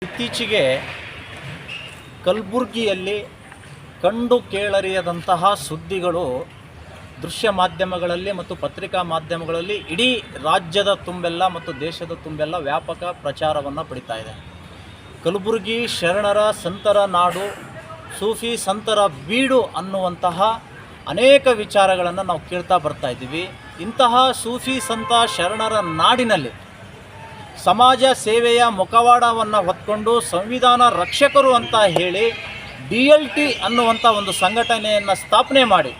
ಇತ್ತೀಚೆಗೆ ಕಲಬುರಗಿಯಲ್ಲಿ ಕಂಡು ಕೇಳರಿಯದಂತಹ ಸುದ್ದಿಗಳು ದೃಶ್ಯ ಮಾಧ್ಯಮಗಳಲ್ಲಿ ಮತ್ತು ಪತ್ರಿಕಾ ಮಾಧ್ಯಮಗಳಲ್ಲಿ ಇಡೀ ರಾಜ್ಯದ ತುಂಬೆಲ್ಲ ಮತ್ತು ದೇಶದ ತುಂಬೆಲ್ಲ ವ್ಯಾಪಕ ಪ್ರಚಾರವನ್ನು ಪಡಿತಾ ಇದೆ. ಕಲಬುರಗಿ ಶರಣರ ಸಂತರ ನಾಡು, ಸೂಫಿ ಸಂತರ ಬೀಡು ಅನ್ನುವಂತಹ ಅನೇಕ ವಿಚಾರಗಳನ್ನು ನಾವು ಕೇಳ್ತಾ ಬರ್ತಾ ಇದ್ದೀವಿ. ಇಂತಹ ಸೂಫಿ ಸಂತ ಶರಣರ ನಾಡಿನಲ್ಲಿ ಸಮಾಜ ಸೇವೆಯ ಮುಖವಾಡವನ್ನು ಹೊತ್ಕೊಂಡು ಸಂವಿಧಾನ ರಕ್ಷಕರು ಅಂತ ಹೇಳಿ DLT ಅನ್ನುವಂಥ ಒಂದು ಸಂಘಟನೆಯನ್ನು ಸ್ಥಾಪನೆ ಮಾಡಿ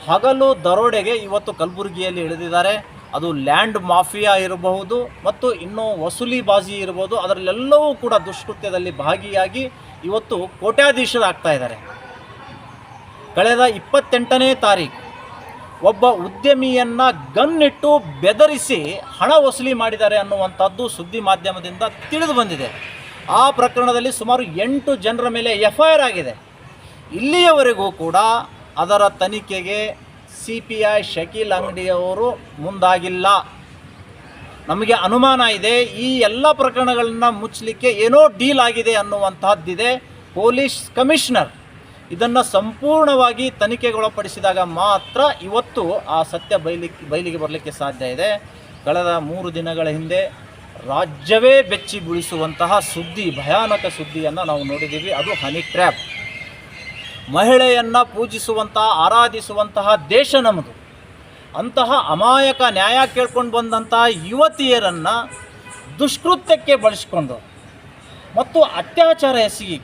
ಹಗಲು ದರೋಡೆಗೆ ಇವತ್ತು ಕಲಬುರಗಿಯಲ್ಲಿ ಇಳಿದಿದ್ದಾರೆ. ಅದು ಲ್ಯಾಂಡ್ ಮಾಫಿಯಾ ಇರಬಹುದು ಮತ್ತು ಇನ್ನೂ ವಸೂಲಿಬಾಜಿ ಇರಬಹುದು, ಅದರಲ್ಲೆಲ್ಲವೂ ಕೂಡ ದುಷ್ಕೃತ್ಯದಲ್ಲಿ ಭಾಗಿಯಾಗಿ ಇವತ್ತು ಕೋಟ್ಯಾಧೀಶರಾಗ್ತಾ ಇದ್ದಾರೆ. ಕಳೆದ 28ನೇ ತಾರೀಕು ಒಬ್ಬ ಉದ್ಯಮಿಯನ್ನು ಗನ್ನಿಟ್ಟು ಬೆದರಿಸಿ ಹಣ ವಸೂಲಿ ಮಾಡಿದ್ದಾರೆ ಅನ್ನುವಂಥದ್ದು ಸುದ್ದಿ ಮಾಧ್ಯಮದಿಂದ ತಿಳಿದು ಬಂದಿದೆ. ಆ ಪ್ರಕರಣದಲ್ಲಿ ಸುಮಾರು 8 ಜನರ ಮೇಲೆ FIR ಆಗಿದೆ. ಇಲ್ಲಿಯವರೆಗೂ ಕೂಡ ಅದರ ತನಿಖೆಗೆ CPI ಶಕೀಲ್ ಅಂಗಡಿಯವರು ಮುಂದಾಗಿಲ್ಲ. ನಮಗೆ ಅನುಮಾನ ಇದೆ, ಈ ಎಲ್ಲ ಪ್ರಕರಣಗಳನ್ನು ಮುಚ್ಚಲಿಕ್ಕೆ ಏನೋ ಡೀಲ್ ಆಗಿದೆ ಅನ್ನುವಂತಹದ್ದಿದೆ. ಪೊಲೀಸ್ ಕಮಿಷನರ್ ಇದನ್ನು ಸಂಪೂರ್ಣವಾಗಿ ತನಿಖೆಗೊಳಪಡಿಸಿದಾಗ ಮಾತ್ರ ಇವತ್ತು ಆ ಸತ್ಯ ಬಯಲಿಗೆ ಬರಲಿಕ್ಕೆ ಸಾಧ್ಯ ಇದೆ. ಕಳೆದ 3 ದಿನಗಳ ಹಿಂದೆ ರಾಜ್ಯವೇ ಬೆಚ್ಚಿ ಬೀಳಿಸುವಂತಹ ಸುದ್ದಿ, ಭಯಾನಕ ಸುದ್ದಿಯನ್ನು ನಾವು ನೋಡಿದ್ದೀವಿ. ಅದು ಹನಿ ಟ್ರ್ಯಾಪ್. ಮಹಿಳೆಯನ್ನು ಪೂಜಿಸುವಂತಹ, ಆರಾಧಿಸುವಂತಹ ದೇಶ ನಮ್ಮದು. ಅಂತಹ ಅಮಾಯಕ ನ್ಯಾಯ ಕೇಳ್ಕೊಂಡು ಬಂದಂತಹ ಯುವತಿಯರನ್ನು ದುಷ್ಕೃತ್ಯಕ್ಕೆ ಬಳಸಿಕೊಂಡು ಮತ್ತು ಅತ್ಯಾಚಾರ ಎಸಗಿ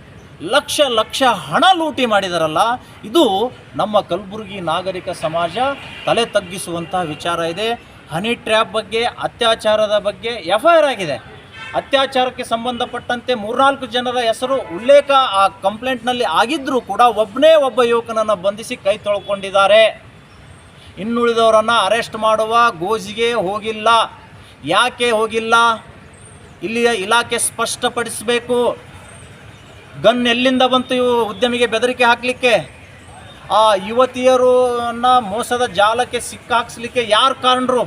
ಲಕ್ಷ ಲಕ್ಷ ಹಣ ಲೂಟಿ ಮಾಡಿದಾರಲ್ಲ, ಇದು ನಮ್ಮ ಕಲಬುರಗಿ ನಾಗರಿಕ ಸಮಾಜ ತಲೆ ತಗ್ಗಿಸುವಂತಹ ವಿಚಾರ ಇದೆ. ಹನಿ ಟ್ರ್ಯಾಪ್ ಬಗ್ಗೆ, ಅತ್ಯಾಚಾರದ ಬಗ್ಗೆ FIR ಆಗಿದೆ. ಅತ್ಯಾಚಾರಕ್ಕೆ ಸಂಬಂಧಪಟ್ಟಂತೆ 3-4 ಜನರ ಹೆಸರು ಉಲ್ಲೇಖ ಆ ಕಂಪ್ಲೇಂಟ್ನಲ್ಲಿ ಆಗಿದ್ದರೂ ಕೂಡ ಒಬ್ಬ ಯುವಕನನ್ನು ಬಂಧಿಸಿ ಕೈ ತೊಳ್ಕೊಂಡಿದ್ದಾರೆ. ಇನ್ನುಳಿದವರನ್ನು ಅರೆಸ್ಟ್ ಮಾಡುವ ಗೋಜಿಗೆ ಹೋಗಿಲ್ಲ. ಯಾಕೆ ಹೋಗಿಲ್ಲ? ಇಲ್ಲಿಯ ಇಲಾಖೆ ಸ್ಪಷ್ಟಪಡಿಸಬೇಕು. ಗನ್ ಎಲ್ಲಿಂದ ಬಂತು ಉದ್ಯಮಿಗೆ ಬೆದರಿಕೆ ಹಾಕಲಿಕ್ಕೆ? ಆ ಯುವತಿಯರನ್ನು ಮೋಸದ ಜಾಲಕ್ಕೆ ಸಿಕ್ಕಾಕ್ಸಲಿಕ್ಕೆ ಯಾರು ಕಾರಣರು?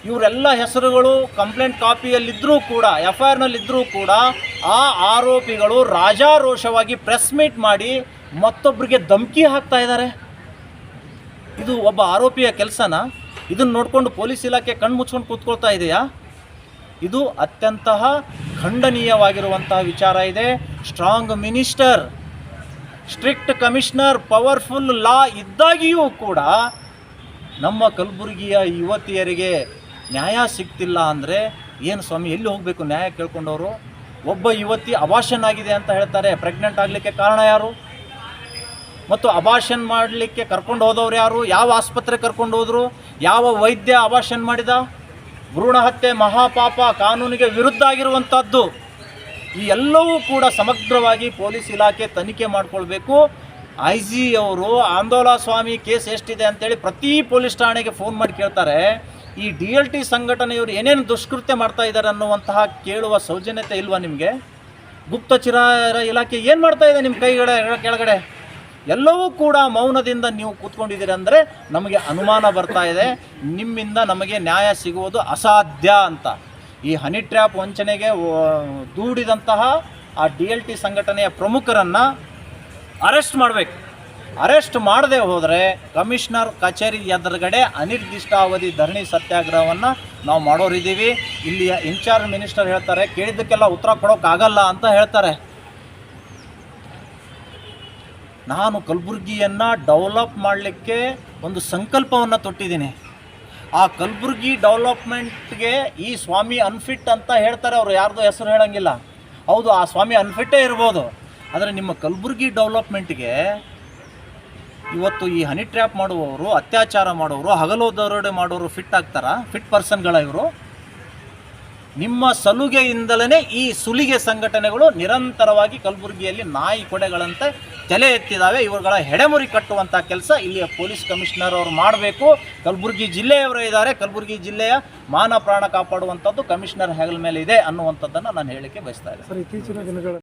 ಇವರೆಲ್ಲ ಹೆಸರುಗಳು ಕಂಪ್ಲೇಂಟ್ ಕಾಪಿಯಲ್ಲಿದ್ದರೂ ಕೂಡ, FIRನಲ್ಲಿದ್ದರೂ ಕೂಡ ಆ ಆರೋಪಿಗಳು ರಾಜಾರೋಷವಾಗಿ ಪ್ರೆಸ್ ಮೀಟ್ ಮಾಡಿ ಮತ್ತೊಬ್ಬರಿಗೆ ಧಮಕಿ ಹಾಕ್ತಾ ಇದ್ದಾರೆ. ಇದು ಒಬ್ಬ ಆರೋಪಿಯ ಕೆಲಸನ? ಇದನ್ನು ನೋಡಿಕೊಂಡು ಪೊಲೀಸ್ ಇಲಾಖೆ ಕಣ್ಣು ಮುಚ್ಕೊಂಡು ಕೂತ್ಕೊಳ್ತಾ ಇದೆಯಾ? ಇದು ಅತ್ಯಂತ ಖಂಡನೀಯವಾಗಿರುವಂತಹ ವಿಚಾರ ಇದೆ. Strong minister, strict commissioner, powerful law ಇದ್ದಾಗಿಯೂ ಕೂಡ ನಮ್ಮ ಕಲಬುರಗಿಯ ಯುವತಿಯರಿಗೆ ನ್ಯಾಯ ಸಿಗ್ತಿಲ್ಲ ಅಂದರೆ ಏನು ಸ್ವಾಮಿ, ಎಲ್ಲಿ ಹೋಗಬೇಕು ನ್ಯಾಯ ಕೇಳ್ಕೊಂಡವರು? ಒಬ್ಬ ಯುವತಿ ಅಬಾರ್ಷನ್ ಆಗಿದೆ ಅಂತ ಹೇಳ್ತಾರೆ. ಪ್ರೆಗ್ನೆಂಟ್ ಆಗಲಿಕ್ಕೆ ಕಾರಣ ಯಾರು? ಮತ್ತು ಅಬಾರ್ಷನ್ ಮಾಡಲಿಕ್ಕೆ ಕರ್ಕೊಂಡು ಹೋದವ್ರು ಯಾರು? ಯಾವ ಆಸ್ಪತ್ರೆ ಕರ್ಕೊಂಡು ಹೋದರು? ಯಾವ ವೈದ್ಯ ಅಬಾರ್ಷನ್ ಮಾಡಿದ? ಭ್ರೂಣ ಹತ್ಯೆ ಮಹಾಪಾಪ, ಕಾನೂನಿಗೆ ವಿರುದ್ಧ ಆಗಿರುವಂಥದ್ದು. ಈ ಎಲ್ಲವೂ ಕೂಡ ಸಮಗ್ರವಾಗಿ ಪೊಲೀಸ್ ಇಲಾಖೆ ತನಿಖೆ ಮಾಡಿಕೊಳ್ಬೇಕು. IG ಅವರು ಆಂದೋಲ ಸ್ವಾಮಿ ಕೇಸ್ ಎಷ್ಟಿದೆ ಅಂತೇಳಿ ಪ್ರತಿ ಪೊಲೀಸ್ ಠಾಣೆಗೆ ಫೋನ್ ಮಾಡಿ ಕೇಳ್ತಾರೆ. ಈ DLT ಸಂಘಟನೆಯವರು ಏನೇನು ದುಷ್ಕೃತ್ಯ ಮಾಡ್ತಾ ಇದ್ದಾರೆ ಅನ್ನುವಂತಹ ಕೇಳುವ ಸೌಜನ್ಯತೆ ಇಲ್ವಾ ನಿಮಗೆ? ಗುಪ್ತಚರ ಇಲಾಖೆ ಏನು ಮಾಡ್ತಾ ಇದೆ ನಿಮ್ಮ ಕೆಳಗಡೆ? ಎಲ್ಲವೂ ಕೂಡ ಮೌನದಿಂದ ನೀವು ಕೂತ್ಕೊಂಡಿದ್ದೀರಿ ಅಂದರೆ ನಮಗೆ ಅನುಮಾನ ಬರ್ತಾ ಇದೆ, ನಿಮ್ಮಿಂದ ನಮಗೆ ನ್ಯಾಯ ಸಿಗುವುದು ಅಸಾಧ್ಯ ಅಂತ. ಈ ಹನಿ ಟ್ರ್ಯಾಪ್ ವಂಚನೆಗೆ ದೂಡಿದಂತಹ ಆ DLT ಸಂಘಟನೆಯ ಪ್ರಮುಖರನ್ನು ಅರೆಸ್ಟ್ ಮಾಡಬೇಕು. ಅರೆಸ್ಟ್ ಮಾಡದೆ ಹೋದರೆ ಕಮಿಷನರ್ ಕಚೇರಿ ಎದುರುಗಡೆ ಅನಿರ್ದಿಷ್ಟಾವಧಿ ಧರಣಿ ಸತ್ಯಾಗ್ರಹವನ್ನು ನಾವು ಮಾಡೋರಿದ್ದೀವಿ. ಇಲ್ಲಿಯ ಇನ್ಚಾರ್ಜ್ ಮಿನಿಸ್ಟರ್ ಹೇಳ್ತಾರೆ, ಕೇಳಿದ್ದಕ್ಕೆಲ್ಲ ಉತ್ತರ ಕೊಡೋಕ್ಕಾಗಲ್ಲ ಅಂತ ಹೇಳ್ತಾರೆ. ನಾನು ಕಲಬುರಗಿಯನ್ನು ಡೆವಲಪ್ ಮಾಡಲಿಕ್ಕೆ ಒಂದು ಸಂಕಲ್ಪವನ್ನು ತೊಟ್ಟಿದ್ದೀನಿ. ಆ ಕಲಬುರಗಿ ಡೆವಲಪ್ಮೆಂಟ್ಗೆ ಈ ಸ್ವಾಮಿ ಅನ್ಫಿಟ್ ಅಂತ ಹೇಳ್ತಾರೆ, ಅವರು ಯಾರ್ದು ಹೆಸರು ಹೇಳೋಂಗಿಲ್ಲ. ಹೌದು, ಆ ಸ್ವಾಮಿ ಅನ್ಫಿಟ್ಟೇ ಇರ್ಬೋದು, ಆದರೆ ನಿಮ್ಮ ಕಲಬುರಗಿ ಡೆವಲಪ್ಮೆಂಟ್ಗೆ ಇವತ್ತು ಈ ಹನಿ ಟ್ರ್ಯಾಪ್ ಮಾಡುವವರು, ಅತ್ಯಾಚಾರ ಮಾಡುವವರು, ಹಗಲು ದರೋಡೆ ಮಾಡೋರು ಫಿಟ್ ಆಗ್ತಾರಾ? ಫಿಟ್ ಪರ್ಸನ್ಗಳ ಇವರು? ನಿಮ್ಮ ಸಲುಗೆಯಿಂದಲೇ ಈ ಸುಲಿಗೆ ಸಂಘಟನೆಗಳು ನಿರಂತರವಾಗಿ ಕಲಬುರಗಿಯಲ್ಲಿ ನಾಯಿ ಕೊಡೆಗಳಂತೆ ತಲೆ ಎತ್ತಿದ್ದಾವೆ. ಇವುಗಳ ಹೆಡೆಮುರಿ ಕಟ್ಟುವಂಥ ಕೆಲಸ ಇಲ್ಲಿಯ ಪೊಲೀಸ್ ಕಮಿಷನರ್ ಅವರು ಮಾಡಬೇಕು. ಕಲಬುರಗಿ ಜಿಲ್ಲೆಯವರೇ ಇದ್ದಾರೆ, ಕಲಬುರಗಿ ಜಿಲ್ಲೆಯ ಮಾನ ಪ್ರಾಣ ಕಾಪಾಡುವಂಥದ್ದು ಕಮಿಷನರ್ ಹೆಗಲ ಮೇಲೆ ಇದೆ ಅನ್ನುವಂಥದ್ದನ್ನು ನಾನು ಹೇಳಲಿಕ್ಕೆ ಬಯಸ್ತಾ ಇದ್ದೇನೆ.